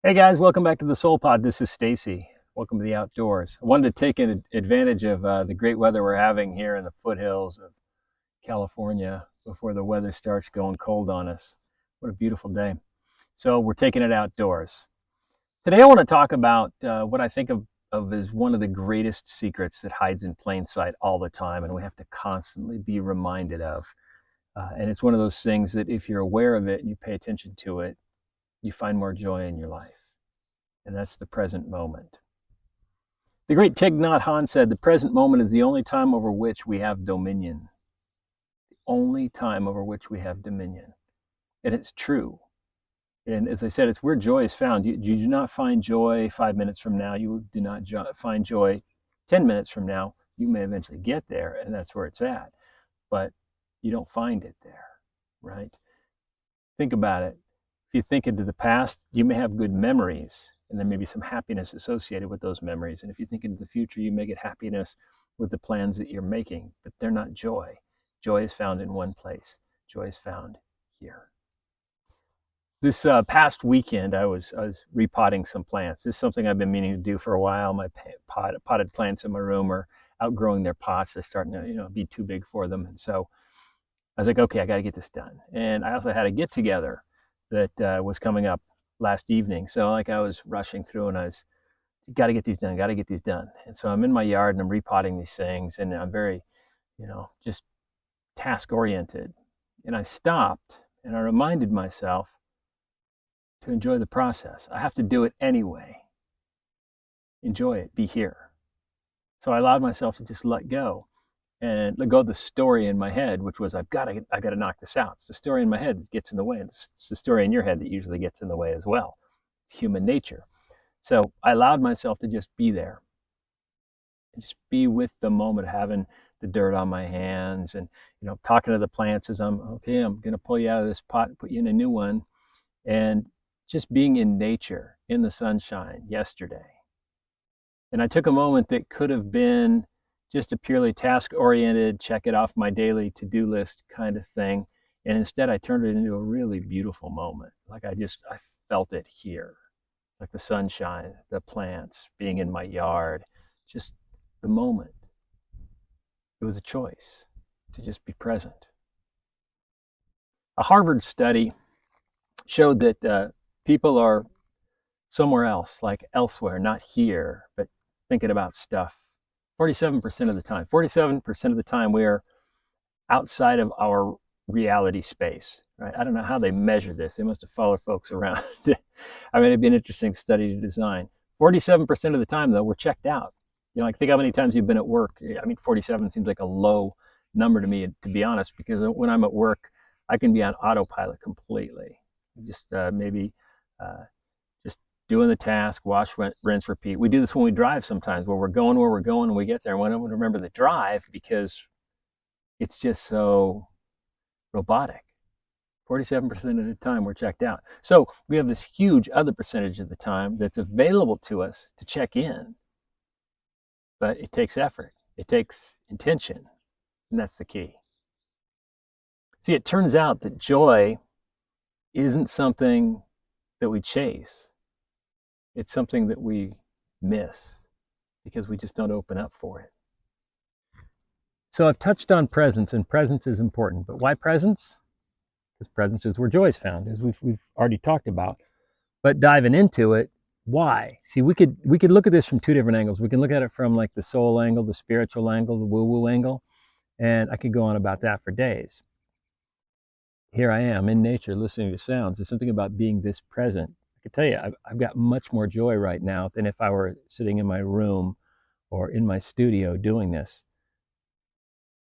Hey guys, welcome back to the Soul Pod. This is Stacy. Welcome to the outdoors. I wanted to take advantage of the great weather we're having here in the foothills of California before the weather starts going cold on us. What a beautiful day. So we're taking it outdoors. Today I want to talk about what I think of as one of the greatest secrets that hides in plain sight all the time, and we have to constantly be reminded of. And it's one of those things that if you're aware of it and you pay attention to it, you find more joy in your life. And that's the present moment. The great Thich Nhat Hanh said, "The present moment is the only time over which we have dominion." The only time over which we have dominion. And it's true. And as I said, it's where joy is found. You do not find joy 5 minutes from now. You do not find joy 10 minutes from now. You may eventually get there, and that's where it's at. But you don't find it there, right? Think about it. If you think into the past, you may have good memories, and there may be some happiness associated with those memories. And if you think into the future, you may get happiness with the plans that you're making, but they're not joy. Joy is found in one place. Joy is found here. This past weekend, I was repotting some plants. This is something I've been meaning to do for a while. My potted plants in my room are outgrowing their pots. They're starting to, be too big for them. And so I was like, okay, I got to get this done. And I also had a get together that was coming up last evening. So like I was rushing through and I was, got to get these done, got to get these done. And so I'm in my yard and I'm repotting these things and I'm very, just task oriented. And I stopped and I reminded myself to enjoy the process. I have to do it anyway. Enjoy it, be here. So I allowed myself to just let go and let go of the story in my head, which was I got to knock this out. It's the story in my head that gets in the way, and it's the story in your head that usually gets in the way as well. It's human nature. So I allowed myself to just be there and just be with the moment, having the dirt on my hands, and talking to the plants as I'm going to pull you out of this pot and put you in a new one, and just being in nature, in the sunshine yesterday. And I took a moment that could have been just a purely task oriented, check it off my daily to do list kind of thing. And instead, I turned it into a really beautiful moment. Like I felt it here, like the sunshine, the plants, being in my yard, just the moment. It was a choice to just be present. A Harvard study showed that people are somewhere else, like elsewhere, not here, but thinking about stuff 47% of the time. 47% of the time we are outside of our reality space, right? I don't know how they measure this. They must have followed folks around. I mean, it'd be an interesting study to design. 47% of the time, though, we're checked out. Like think how many times you've been at work. I mean, 47 seems like a low number to me, to be honest, because when I'm at work, I can be on autopilot completely. Just maybe just doing the task, wash, rinse, repeat. We do this when we drive sometimes, where we're going, and we get there, and we don't remember the drive because it's just so robotic. 47% of the time we're checked out. So we have this huge other percentage of the time that's available to us to check in. But it takes effort, it takes intention, and that's the key. See, it turns out that joy isn't something that we chase, it's something that we miss because we just don't open up for it. So I've touched on presence, and presence is important. But why presence? Because presence is where joy is found, as we've already talked about. But diving into it, why? See, we could look at this from two different angles. We can look at it from like the soul angle, the spiritual angle, the woo-woo angle, and I could go on about that for days. Here I am in nature listening to sounds. There's something about being this present. I can tell you, I've got much more joy right now than if I were sitting in my room or in my studio doing this.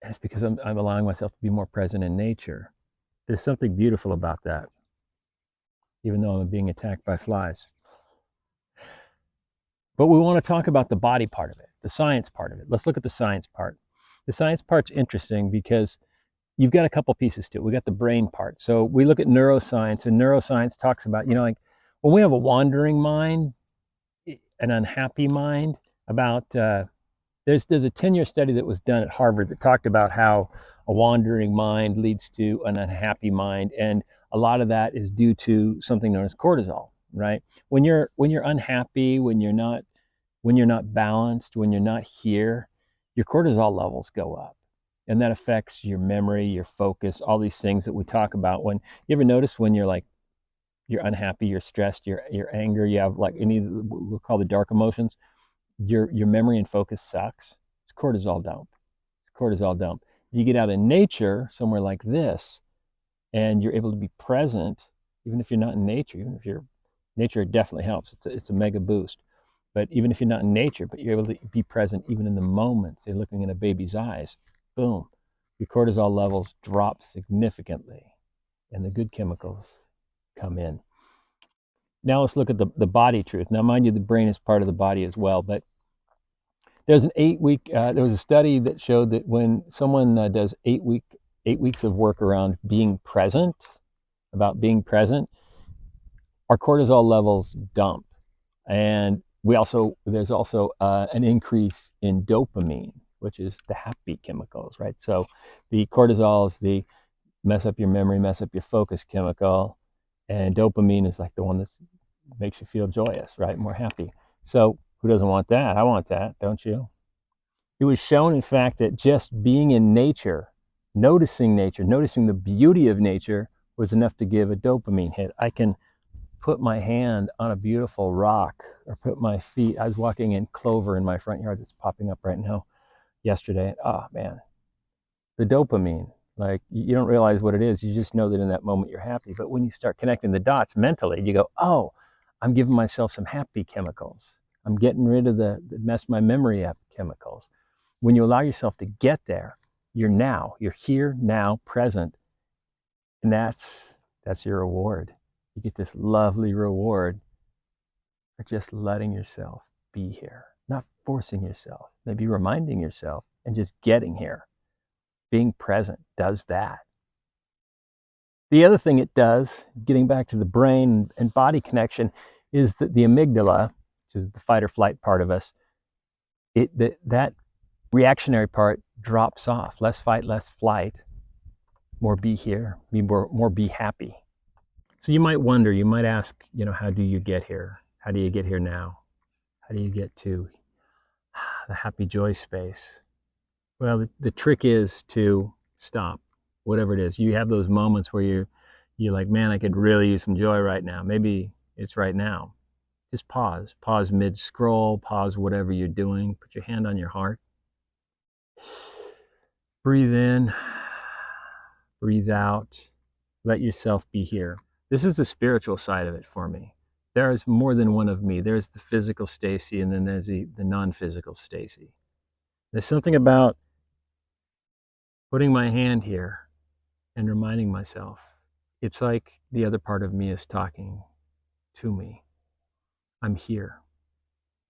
And it's because I'm allowing myself to be more present in nature. There's something beautiful about that, even though I'm being attacked by flies. But we want to talk about the body part of it, the science part of it. Let's look at the science part. The science part's interesting because you've got a couple pieces to it. We got the brain part. So we look at neuroscience, and neuroscience talks about, like when we have a wandering mind, an unhappy mind, about there's a 10-year study that was done at Harvard that talked about how a wandering mind leads to an unhappy mind, and a lot of that is due to something known as cortisol. right? When you're unhappy, when you're not balanced, when you're not here, your cortisol levels go up. And that affects your memory, your focus, all these things that we talk about. When you ever notice when you're unhappy, you're stressed, you're anger, you have like any we'll call the dark emotions, your memory and focus sucks. It's cortisol dump. It's cortisol dump. You get out in nature somewhere like this, and you're able to be present, even if you're not in nature. Even if you're nature, it definitely helps. It's a mega boost. But even if you're not in nature, but you're able to be present even in the moment, say looking in a baby's eyes, boom, your cortisol levels drop significantly, and the good chemicals come in. Now let's look at the body truth. Now, mind you, the brain is part of the body as well, but there's an 8 week. There was a study that showed that when someone does 8 weeks of work around being present, about being present, our cortisol levels dump, and there's also an increase in dopamine, which is the happy chemicals, right? So the cortisol is the mess up your memory, mess up your focus chemical, and dopamine is like the one that makes you feel joyous, right? More happy. So who doesn't want that? I want that, don't you? It was shown, in fact, that just being in nature, noticing the beauty of nature, was enough to give a dopamine hit. I can put my hand on a beautiful rock or put my feet. I was walking in clover in my front yard that's popping up right now yesterday. Oh man, the dopamine. Like you don't realize what it is. You just know that in that moment you're happy. But when you start connecting the dots mentally, you go, oh, I'm giving myself some happy chemicals. I'm getting rid of the mess my memory up chemicals. When you allow yourself to get there, you're here now, present, and that's your reward. You get this lovely reward for just letting yourself be here, not forcing yourself, maybe reminding yourself and just getting here. Being present does that. The other thing it does, getting back to the brain and body connection, is that the amygdala, which is the fight or flight part of us, that reactionary part drops off. Less fight, less flight, more be here, more be happy. So you might wonder, you might ask, how do you get here? How do you get here now? How do you get to the happy joy space? Well, the trick is to stop, whatever it is. You have those moments where you're like, man, I could really use some joy right now. Maybe it's right now. Just pause mid scroll, pause whatever you're doing. Put your hand on your heart. Breathe in, breathe out. Let yourself be here. This is the spiritual side of it for me. There is more than one of me. There's the physical Stacy, and then there's the non-physical Stacy. There's something about putting my hand here and reminding myself. It's like the other part of me is talking to me. I'm here.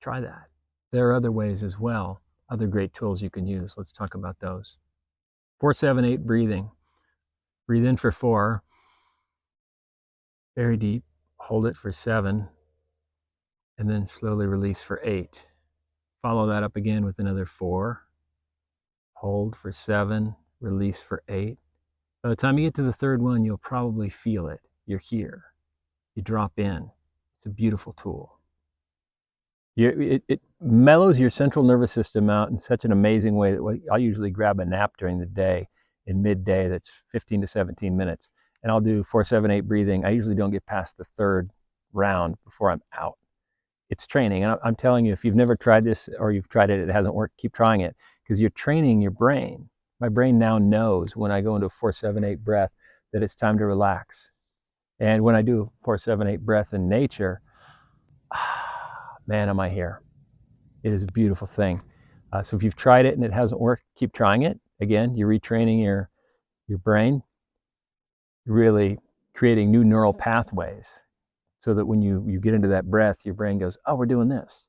Try that. There are other ways as well, other great tools you can use. Let's talk about those. 4-7-8 breathing. Breathe in for 4. Very deep. Hold it for 7. And then slowly release for 8. Follow that up again with another 4. Hold for 7. Release for 8. By the time you get to the third one, you'll probably feel it. You're here. You drop in. It's a beautiful tool. It mellows your central nervous system out in such an amazing way that I'll usually grab a nap during the day, in midday, that's 15 to 17 minutes. And I'll do 4-7-8 breathing. I usually don't get past the third round before I'm out. It's training. And I'm telling you, if you've never tried this or you've tried it, it hasn't worked, keep trying it, because you're training your brain. My brain now knows when I go into a 4-7-8 breath that it's time to relax. And when I do 4-7-8 breath in nature, man, am I here. It is a beautiful thing. So if you've tried it and it hasn't worked, keep trying it. Again, you're retraining your brain, really creating new neural pathways so that when you get into that breath, your brain goes, oh, we're doing this.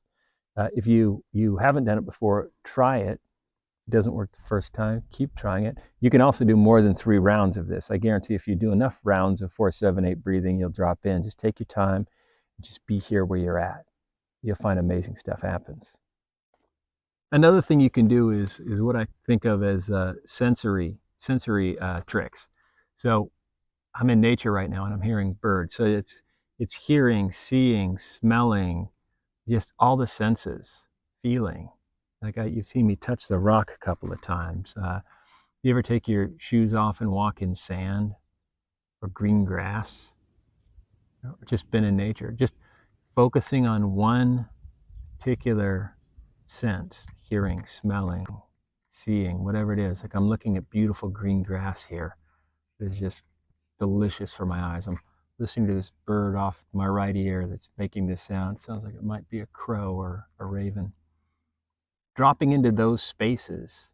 If you haven't done it before, try it. It doesn't work the first time, keep trying it. You can also do more than 3 rounds of this. I guarantee if you do enough rounds of 4-7-8 breathing, you'll drop in. Just take your time, just be here where you're at. You'll find amazing stuff happens. Another thing you can do is what I think of as sensory tricks. So I'm in nature right now and I'm hearing birds. So It's hearing, seeing, smelling, just all the senses, feeling. Like you've seen me touch the rock a couple of times. You ever take your shoes off and walk in sand or green grass? Or just been in nature, just focusing on one particular sense, hearing, smelling, seeing, whatever it is. Like I'm looking at beautiful green grass here. It's just delicious for my eyes. I'm listening to this bird off my right ear that's making this sound. It sounds like it might be a crow or a raven. Dropping into those spaces,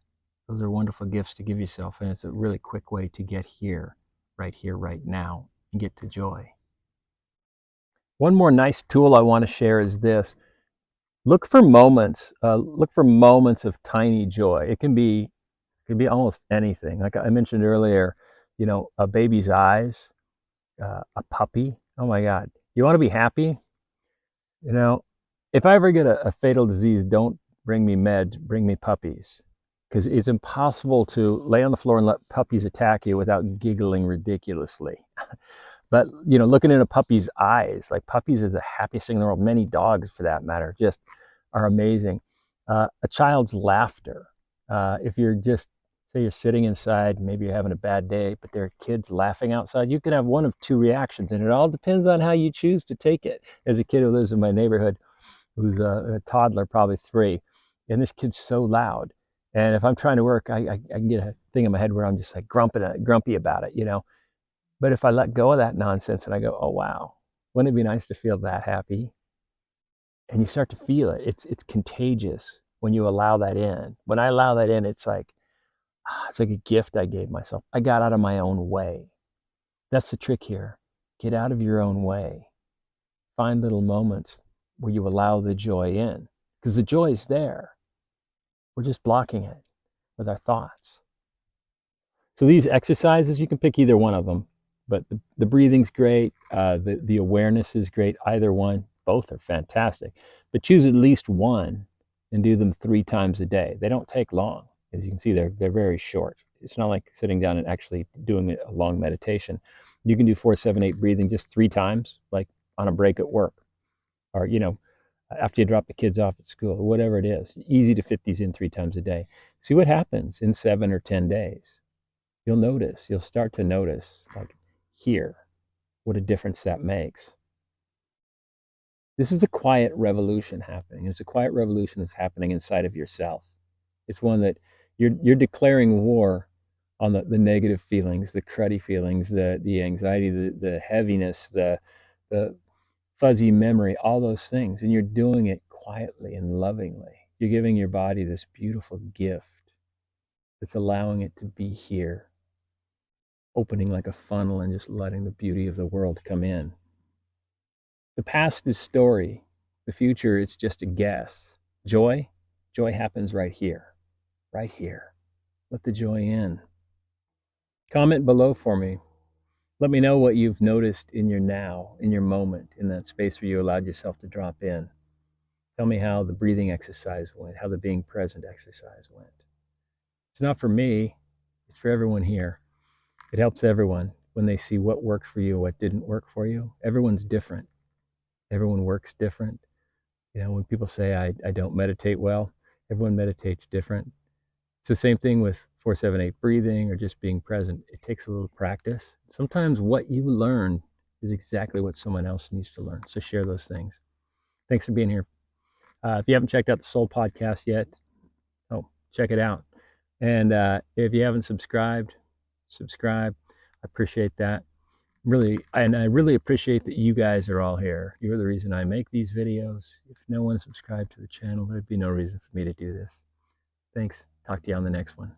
those are wonderful gifts to give yourself, and it's a really quick way to get here, right now, and get to joy. One more nice tool I want to share is this. Look for moments of tiny joy. It can be almost anything. Like I mentioned earlier, a baby's eyes, a puppy. Oh my God. You want to be happy? If I ever get a fatal disease, don't bring me meds, bring me puppies. Because it's impossible to lay on the floor and let puppies attack you without giggling ridiculously. But, looking in a puppy's eyes, like puppies is the happiest thing in the world. Many dogs, for that matter, just are amazing. A child's laughter. If you're just, say you're sitting inside, maybe you're having a bad day, but there are kids laughing outside, you can have one of two reactions, and it all depends on how you choose to take it. As a kid who lives in my neighborhood, who's a toddler, probably 3, and this kid's so loud. And if I'm trying to work, I can get a thing in my head where I'm just like grumpy about it, But if I let go of that nonsense and I go, oh wow, wouldn't it be nice to feel that happy? And you start to feel it. It's contagious when you allow that in. When I allow that in, it's like a gift I gave myself. I got out of my own way. That's the trick here. Get out of your own way. Find little moments where you allow the joy in, because the joy is there. We're just blocking it with our thoughts. So these exercises, you can pick either one of them, but the breathing's great. The awareness is great. Either one, both are fantastic. But choose at least one and do them 3 times a day. They don't take long. As you can see, they're very short. It's not like sitting down and actually doing a long meditation. You can do 4-7-8 breathing just 3 times, like on a break at work, or after you drop the kids off at school, or whatever it is. Easy to fit these in 3 times a day. See what happens in 7 or 10 days. You'll start to notice, like here, what a difference that makes. This is a quiet revolution happening. It's a quiet revolution that's happening inside of yourself. It's one that you're declaring war on the negative feelings, the cruddy feelings, the anxiety, the heaviness, the fuzzy memory, all those things. And you're doing it quietly and lovingly. You're giving your body this beautiful gift that's allowing it to be here, opening like a funnel and just letting the beauty of the world come in. The past is story. The future, it's just a guess. Joy happens right here. Right here. Let the joy in. Comment below for me. Let me know what you've noticed in your now, in your moment, in that space where you allowed yourself to drop in. Tell me how the breathing exercise went, how the being present exercise went. It's not for me, it's for everyone here. It helps everyone when they see what worked for you, what didn't work for you. Everyone's different. Everyone works different. When people say I don't meditate well, everyone meditates different. It's the same thing with 4-7-8 breathing or just being present. It takes a little practice. Sometimes what you learn is exactly what someone else needs to learn. So share those things. Thanks for being here. If you haven't checked out the Soul Podcast yet, check it out. And if you haven't subscribed, subscribe. I appreciate that. I really appreciate that you guys are all here. You're the reason I make these videos. If no one subscribed to the channel, there'd be no reason for me to do this. Thanks. Talk to you on the next one.